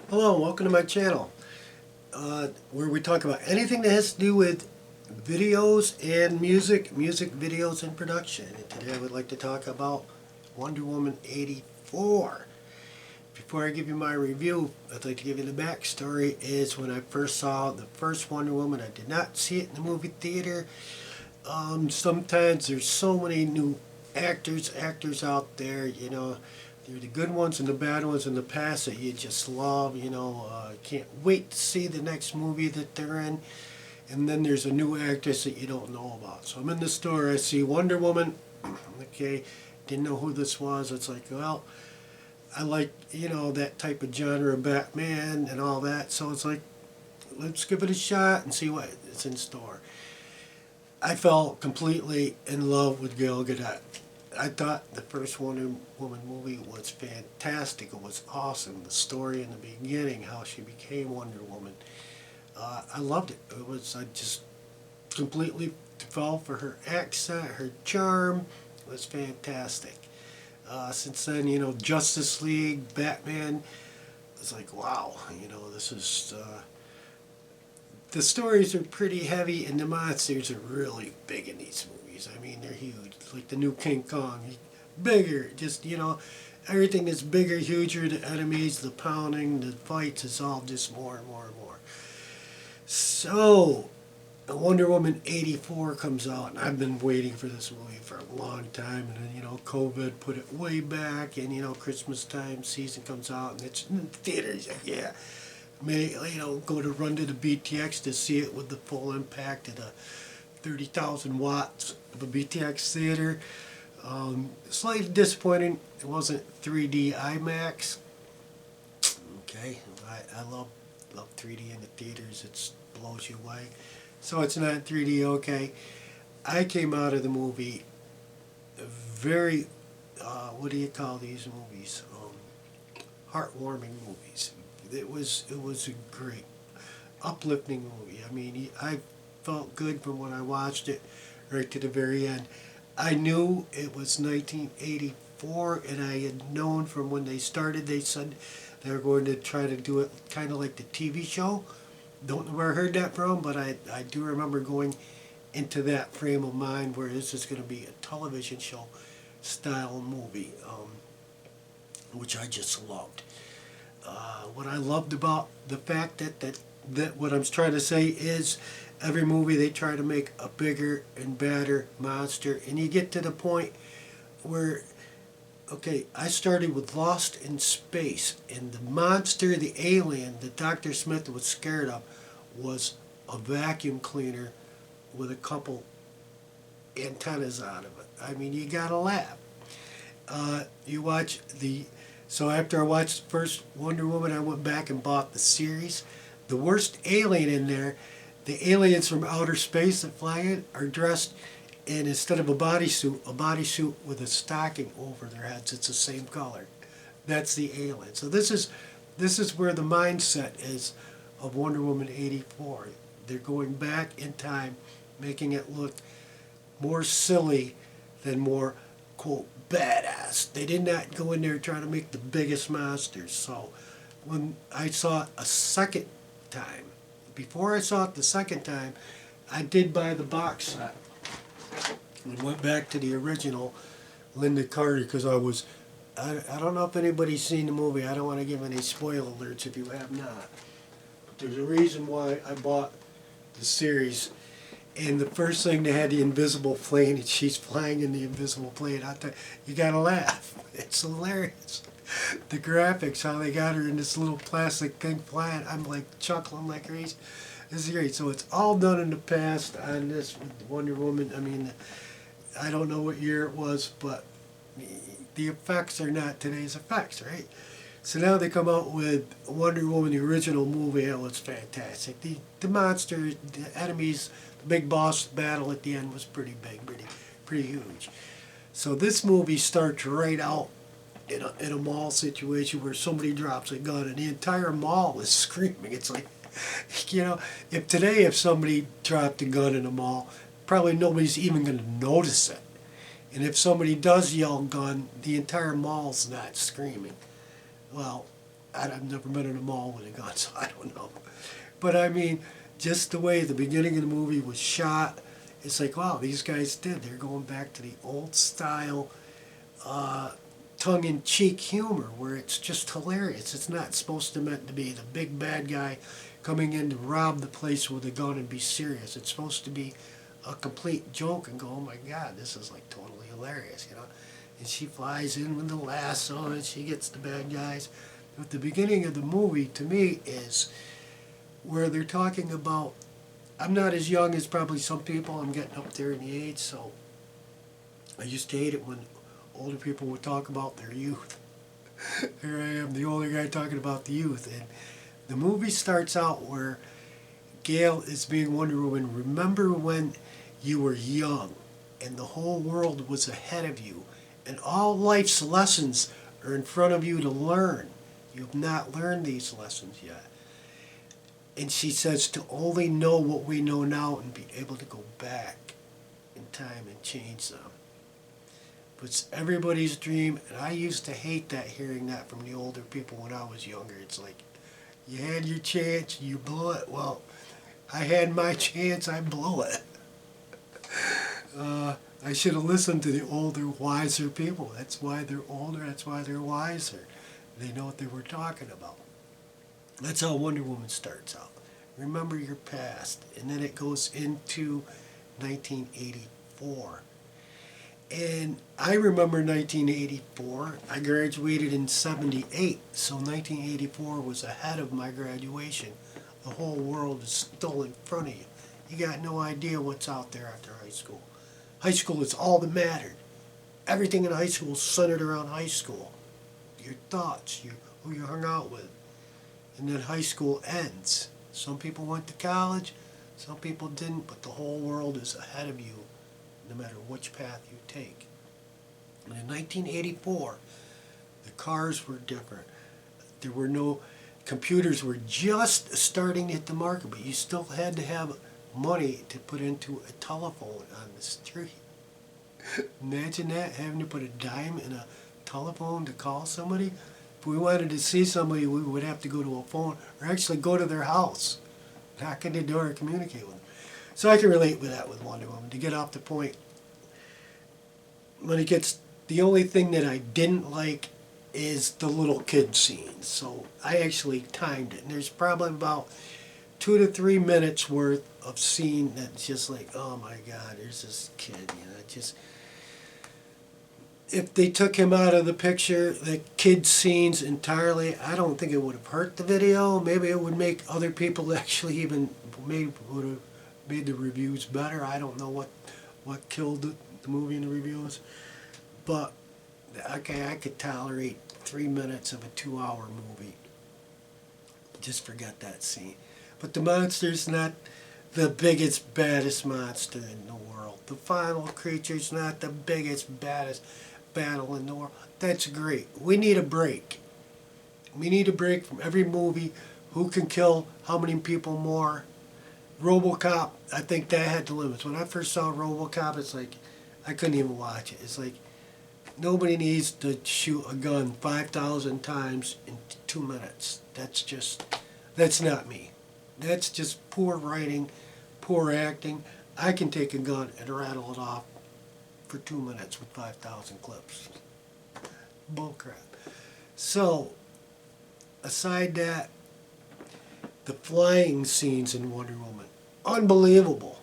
Hello and welcome to my channel, where we talk about anything that has to do with videos and music videos and production. And today I would like to talk about Wonder Woman 84. Before I give you my review, I'd like to give you the backstory. Is when I first saw the first Wonder Woman, I did not see it in the movie theater. Sometimes there's so many new actors out there, they're the good ones and the bad ones in the past that you just love, can't wait to see the next movie that they're in. And then there's a new actress that you don't know about. So I'm in the store, I see Wonder Woman, okay, didn't know who this was. It's like, well, I like, that type of genre, Batman and all that. So it's like, let's give it a shot and see what is in store. I fell completely in love with Gal Gadot. I thought the first Wonder Woman movie was fantastic. It was awesome. The story in the beginning, how she became Wonder Woman. I loved it. I just completely fell for her accent, her charm. It was fantastic. Since then, Justice League, Batman, it's like, wow, this is... the stories are pretty heavy and the monsters are really big in these movies. I mean, they're huge. Like the new King Kong, bigger. Just, everything that's bigger, huger, the enemies, the pounding, the fights, is all just more and more and more. So, Wonder Woman 84 comes out, and I've been waiting for this movie for a long time. And then, COVID put it way back, and, Christmas time season comes out, and it's in theaters. Yeah. Go to run to the BTX to see it with the full impact of the 30,000 watts of a BTX theater. Slightly disappointing. It wasn't 3D IMAX. Okay, I love 3D in the theaters. It blows you away. So it's not 3D. Okay, I came out of the movie very, what do you call these movies? Heartwarming movies. It was a great, uplifting movie. I mean, I felt good from when I watched it right to the very end. I knew it was 1984, and I had known from when they started, they said they were going to try to do it kind of like the TV show. Don't know where I heard that from, but I do remember going into that frame of mind where this is going to be a television show style movie, which I just loved. What I loved about the fact that what I'm trying to say is every movie they try to make a bigger and badder monster, and you get to the point where, okay, I started with Lost in Space, and the monster, the alien that Dr. Smith was scared of was a vacuum cleaner with a couple antennas out of it. I mean, you gotta laugh. You watch So after I watched the first Wonder Woman, I went back and bought the series. The worst alien in there, the aliens from outer space that fly in, are dressed in, instead of a bodysuit with a stocking over their heads. It's the same color. That's the alien. So this is where the mindset is of Wonder Woman 84. They're going back in time, making it look more silly than more, quote, badass. They did not go in there trying to make the biggest monsters. So when I saw it a second time, before I saw it the second time, I did buy the box set and went back to the original Linda Carter, because I don't know if anybody's seen the movie. I don't want to give any spoiler alerts if you have not. But there's a reason why I bought the series. And the first thing, they had the invisible plane, and she's flying in the invisible plane. I thought, you gotta laugh. It's hilarious. The graphics, how they got her in this little plastic thing flying, I'm like chuckling like crazy. This is great. So it's all done in the past on this Wonder Woman. I mean, I don't know what year it was, but the effects are not today's effects, right? So now they come out with Wonder Woman, the original movie. It was fantastic. The monster, the enemies, the big boss battle at the end was pretty big, pretty huge. So this movie starts right out in a mall situation where somebody drops a gun and the entire mall is screaming. It's like, if somebody dropped a gun in a mall, probably nobody's even going to notice it. And if somebody does yell gun, the entire mall's not screaming. Well, I've never been in a mall with a gun, so I don't know. But I mean, just the way the beginning of the movie was shot, it's like, wow, these guys they're going back to the old style, tongue-in-cheek humor where it's just hilarious. It's not supposed to meant to be the big bad guy coming in to rob the place with a gun and be serious. It's supposed to be a complete joke and go, oh my God, this is like totally hilarious, you know. And she flies in with the lasso and she gets the bad guys. But the beginning of the movie, to me, is where they're talking about, I'm not as young as probably some people, I'm getting up there in the age, so I used to hate it when older people would talk about their youth. Here I am, the older guy talking about the youth. And the movie starts out where Gail is being Wonder Woman. Remember when you were young and the whole world was ahead of you and all life's lessons are in front of you to learn. You have not learned these lessons yet. And she says to only know what we know now and be able to go back in time and change them. But it's everybody's dream, and I used to hate that, hearing that from the older people when I was younger. It's like, you had your chance, you blew it. Well, I had my chance, I blew it. I should have listened to the older, wiser people. That's why they're older, that's why they're wiser. They know what they were talking about. That's how Wonder Woman starts out. Remember your past. And then it goes into 1984. And I remember 1984. I graduated in 78. So 1984 was ahead of my graduation. The whole world is still in front of you. You got no idea what's out there after high school. High school is all that mattered. Everything in high school is centered around high school. Your thoughts, who you hung out with. And then high school ends. Some people went to college, some people didn't, but the whole world is ahead of you, no matter which path you take. And in 1984, the cars were different. There were no, computers were just starting to hit the market, but you still had to have money to put into a telephone on the street. Imagine that, having to put a dime in a telephone to call somebody. If we wanted to see somebody, we would have to go to a phone or actually go to their house, knock on the door and communicate with them. So I can relate with that with Wonder Woman. To get off the point, when it gets, the only thing that I didn't like is the little kid scene. So I actually timed it. And there's probably about 2 to 3 minutes worth of scene that's just like, oh my God, there's this kid, you know, just... If they took him out of the picture, the kid scenes entirely, I don't think it would have hurt the video. Maybe it would make other people actually even, maybe would have made the reviews better. I don't know what killed the movie in the reviews. But, okay, I could tolerate 3 minutes of a 2-hour movie. Just forget that scene. But the monster's not the biggest, baddest monster in the world. The final creature's not the biggest, baddest battle in the world. That's great. We need a break. We need a break from every movie. Who can kill how many people more? RoboCop, I think that had the limits. When I first saw RoboCop, it's like, I couldn't even watch it. It's like, nobody needs to shoot a gun 5,000 times in 2 minutes. That's not me. That's just poor writing, poor acting. I can take a gun and rattle it off for 2 minutes with 5,000 clips. Bullcrap. So, aside that, the flying scenes in Wonder Woman, unbelievable.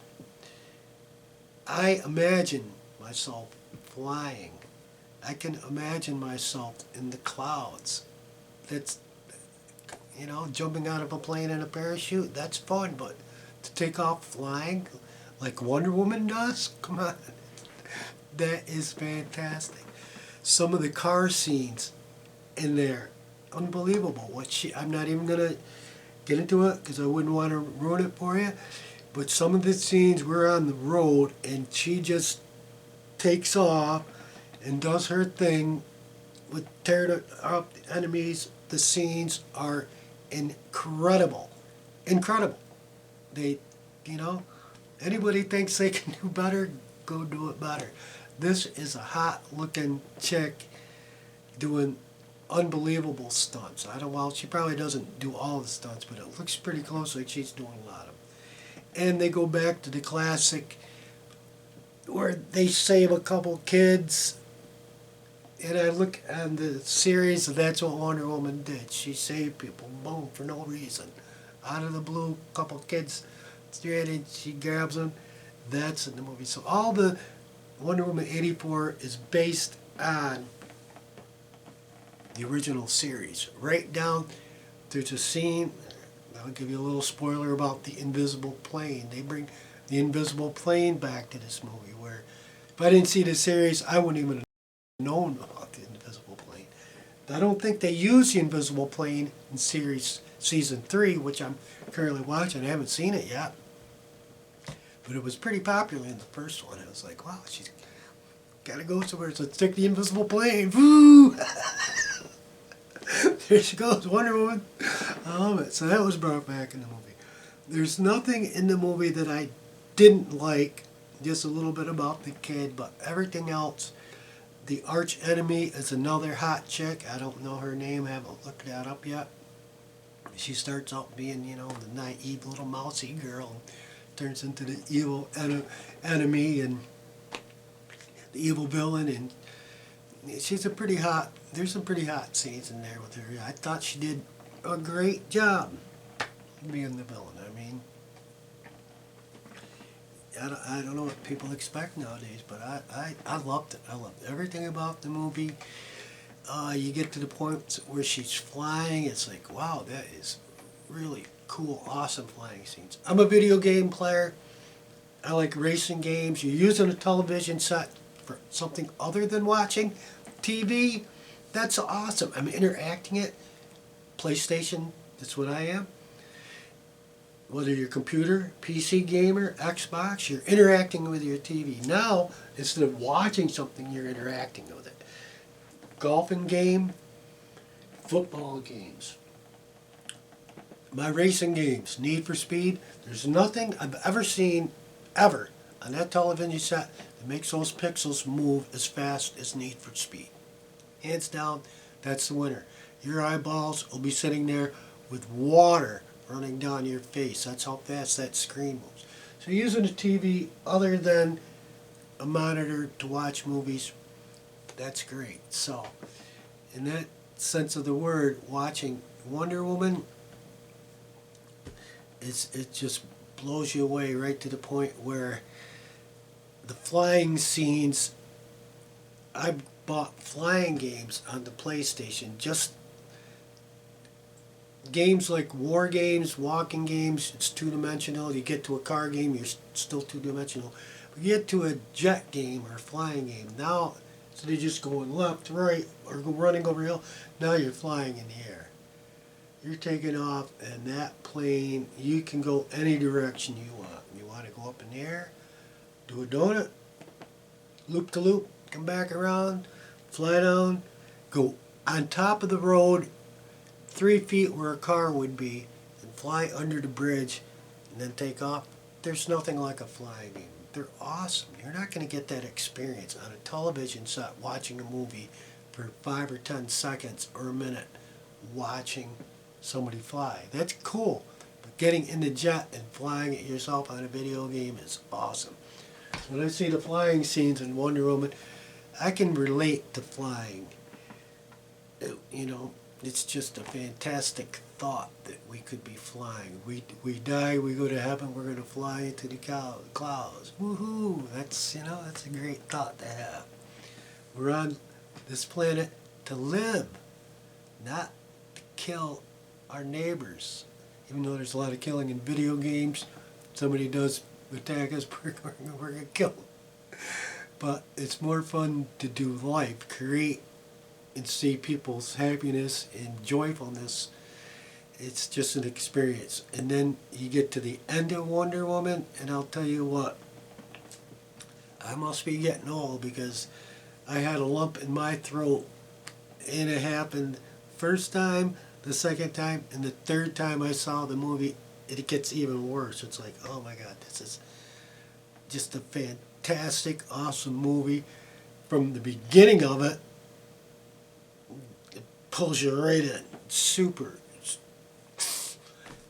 I imagine myself flying. I can imagine myself in the clouds. That's, you know, jumping out of a plane in a parachute, that's fun, but to take off flying like Wonder Woman does, come on. That is fantastic. Some of the car scenes in there, unbelievable. I'm not even going to get into it because I wouldn't want to ruin it for you. But some of the scenes, we're on the road and she just takes off and does her thing with tearing up the enemies. The scenes are incredible. Incredible. They, you know, anybody thinks they can do better, go do it better. This is a hot looking chick doing unbelievable stunts. I don't. Well, she probably doesn't do all the stunts, but it looks pretty close like she's doing a lot of them. And they go back to the classic where they save a couple kids. And I look on the series, and that's what Wonder Woman did. She saved people, boom, for no reason. Out of the blue, couple kids stranded, she grabs them. That's in the movie. So all the Wonder Woman 84 is based on the original series. Right down, there's a scene, I'll give you a little spoiler about the invisible plane. They bring the invisible plane back to this movie, where if I didn't see the series, I wouldn't even have known about the invisible plane. I don't think they use the invisible plane in season 3, which I'm currently watching. I haven't seen it yet. But it was pretty popular in the first one. I was like, wow, she's got to go somewhere. So let's take the invisible plane. Woo! There she goes, Wonder Woman. I love it. So that was brought back in the movie. There's nothing in the movie that I didn't like. Just a little bit about the kid, but everything else. The arch enemy is another hot chick. I don't know her name. I haven't looked that up yet. She starts out being, the naive little mousy girl, and turns into the evil enemy and the evil villain. And she's a pretty hot. There's some pretty hot scenes in there with her. I thought she did a great job being the villain. I mean, I don't know what people expect nowadays, but I loved it. I loved everything about the movie. You get to the point where she's flying. It's like, wow, that is really cool, awesome flying scenes. I'm a video game player. I like racing games. You're using a television set for something other than watching TV. That's awesome. I'm interacting it. PlayStation, that's what I am. Whether you're computer, PC gamer, Xbox, you're interacting with your TV. Now, instead of watching something, you're interacting with it. Golfing game, football games. My racing games, Need for Speed. There's nothing I've ever seen, ever, on that television set that makes those pixels move as fast as Need for Speed. Hands down, that's the winner. Your eyeballs will be sitting there with water running down your face. That's how fast that screen moves. So using a TV other than a monitor to watch movies, that's great. So, in that sense of the word, watching Wonder Woman, it just blows you away right to the point where the flying scenes, I bought flying games on the PlayStation, just games like war games, walking games, it's two-dimensional. You get to a car game, you're still two-dimensional. But you get to a jet game or a flying game, now instead of just going left, right, or running over a hill, now you're flying in the air. You're taking off, and that plane, you can go any direction you want. You want to go up in the air, do a donut, loop to loop, come back around, fly down, go on top of the road 3 feet where a car would be, and fly under the bridge, and then take off. There's nothing like a flying game. They're awesome. You're not going to get that experience on a television set watching a movie for 5 or 10 seconds or a minute watching somebody fly. That's cool. But getting in the jet and flying it yourself on a video game is awesome. When I see the flying scenes in Wonder Woman, I can relate to flying. It's just a fantastic thought that we could be flying. We die, we go to heaven, we're going to fly into the clouds. Woohoo! That's a great thought to have. We're on this planet to live, not to kill our neighbors. Even though there's a lot of killing in video games, somebody does attack us, we're going to kill them. But it's more fun to do life, create, and see people's happiness and joyfulness. It's just an experience. And then you get to the end of Wonder Woman, and I'll tell you what, I must be getting old because I had a lump in my throat, and it happened first time, the second time, and the third time I saw the movie, it gets even worse. It's like, oh my God, this is just a fantastic, awesome movie. From the beginning of it, pulls you right in. Super.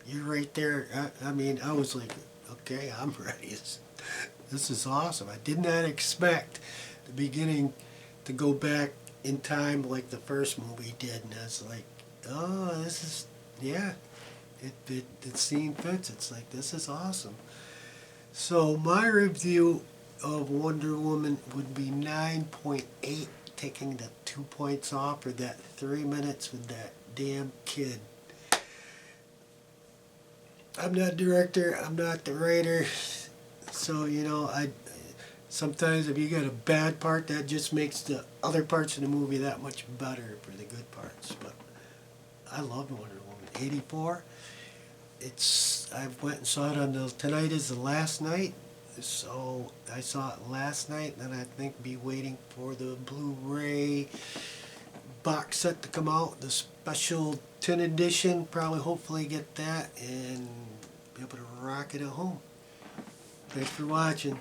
You're right there. I mean, I was like, okay, I'm ready. This is awesome. I did not expect the beginning to go back in time like the first movie did, and I was like, oh, this is, yeah, it scene fits. It's like, this is awesome. So my review of Wonder Woman would be 9.8, taking the 2 points off for that 3 minutes with that damn kid. I'm not director, I'm not the writer, so I sometimes if you got a bad part, that just makes the other parts of the movie that much better for the good parts. But I loved Wonder Woman 84. I went and saw it on tonight is the last night, so I saw it last night, and then I think be waiting for the Blu-ray box set to come out, the special 10 edition, probably hopefully get that and be able to rock it at home. Thanks for watching.